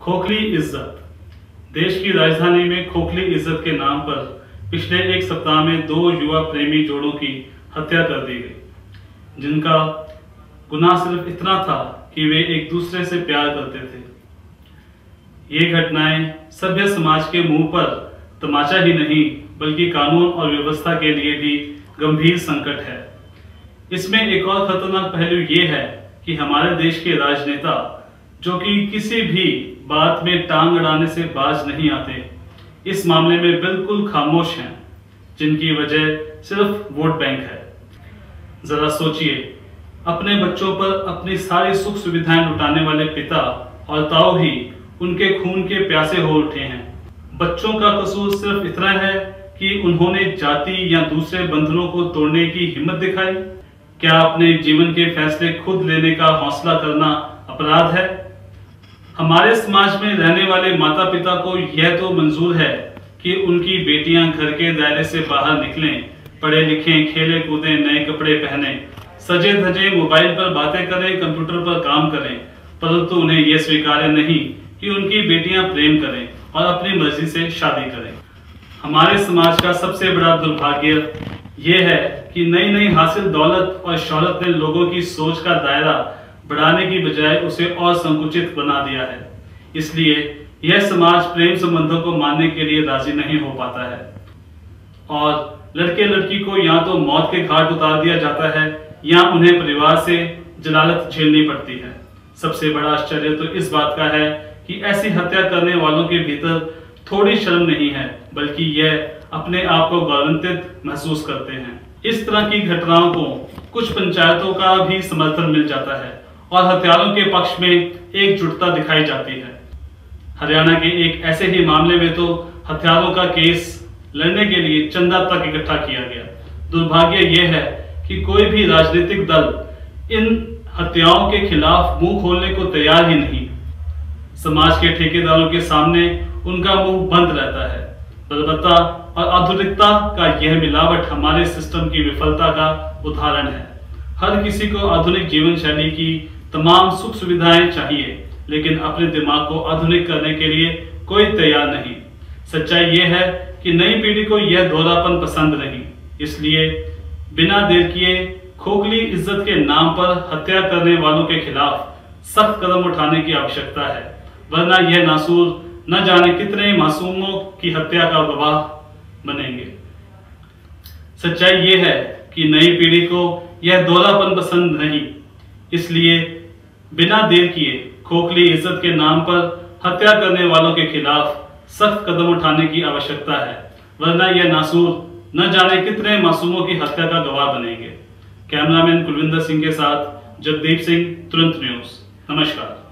खोखली इज्जत। देश की राजधानी में खोखली इज्जत के नाम पर पिछले एक सप्ताह में 2 युवा प्रेमी जोड़ों की हत्या कर दी गई, जिनका गुनाह सिर्फ इतना था कि वे एक दूसरे से प्यार करते थे। ये घटनाएं सभ्य समाज के मुंह पर तमाचा ही नहीं बल्कि कानून और व्यवस्था के लिए भी गंभीर संकट है। इसमें एक और खतरनाक पहलू ये है कि हमारे देश के राजनेता, जो कि किसी भी बात में टांग अड़ाने से बाज नहीं आते, इस मामले में बिल्कुल खामोश हैं, जिनकी वजह सिर्फ वोट बैंक है। जरा सोचिए, अपने बच्चों पर अपनी सारी सुख सुविधाएं लुटाने वाले पिता और ताऊ भी उनके खून के प्यासे हो उठे हैं। बच्चों का कसूर सिर्फ इतना है कि उन्होंने जाति या दूसरे बंधनों को तोड़ने की हिम्मत दिखाई। क्या अपने जीवन के फैसले खुद लेने का हौसला करना अपराध है? हमारे समाज में रहने वाले माता पिता को यह तो मंजूर है कि उनकी बेटियां घर के दायरे से बाहर निकलें, पढ़े लिखें, खेले कूदें, नए कपड़े पहने, सजे धजे मोबाइल पर बातें करें, कंप्यूटर पर काम करें, परंतु उन्हें यह स्वीकार्य नहीं कि उनकी बेटियां प्रेम करें और अपनी मर्जी से शादी करें। हमारे समाज का सबसे बड़ा दुर्भाग्य यह है कि नई नई हासिल दौलत और शौहरत ने लोगों की सोच का दायरा बढ़ाने की बजाय उसे और संकुचित बना दिया है। इसलिए यह समाज प्रेम संबंधों को मानने के लिए राजी नहीं हो पाता है और लड़के लड़की को या तो मौत के घाट उतार दिया जाता है या उन्हें परिवार से जलालत झेलनी पड़ती है। सबसे बड़ा आश्चर्य तो इस बात का है कि ऐसी हत्या करने वालों के भीतर थोड़ी शर्म नहीं है, बल्कि यह अपने आप को गौरवान्वित महसूस करते हैं। इस तरह की घटनाओं को कुछ पंचायतों का भी समर्थन मिल जाता है और हत्यारों के पक्ष में एकजुटता दिखाई जाती है। हरियाणा के एक ऐसे ही मामले में तो हत्यारों का केस लड़ने के लिए चंदा तक इकट्ठा किया गया। दुर्भाग्य यह है कि कोई भी राजनीतिक दल इन हत्याओं के खिलाफ मुंह खोलने को तैयार ही नहीं। समाज के ठेकेदारों के सामने उनका मुंह बंद रहता है। बर्बरता और आधुनिकता का यह मिलावट हमारे सिस्टम की विफलता का उदाहरण है। हर किसी को आधुनिक जीवन शैली की तमाम सुख सुविधाएं चाहिए, लेकिन अपने दिमाग को आधुनिक करने के लिए कोई तैयार नहीं। सच्चाई यह है कि नई पीढ़ी को यह दोहरापन पसंद नहीं। इसलिए बिना देर किए खोखली इज्जत के नाम पर हत्या करने वालों के खिलाफ सख्त कदम उठाने की आवश्यकता है, वरना यह नासूर न जाने कितने मासूमों की हत्या का गवाह बनेंगे। सच्चाई यह है कि नई पीढ़ी को यह दोहरापन पसंद नहीं। इसलिए बिना देर किए खोखली इज्जत के नाम पर हत्या करने वालों के खिलाफ सख्त कदम उठाने की आवश्यकता है, वरना यह नासूर न जाने कितने मासूमों की हत्या का गवाह बनेंगे। कैमरामैन कुलविंदर सिंह के साथ जगदीप सिंह, तुरंत न्यूज। नमस्कार।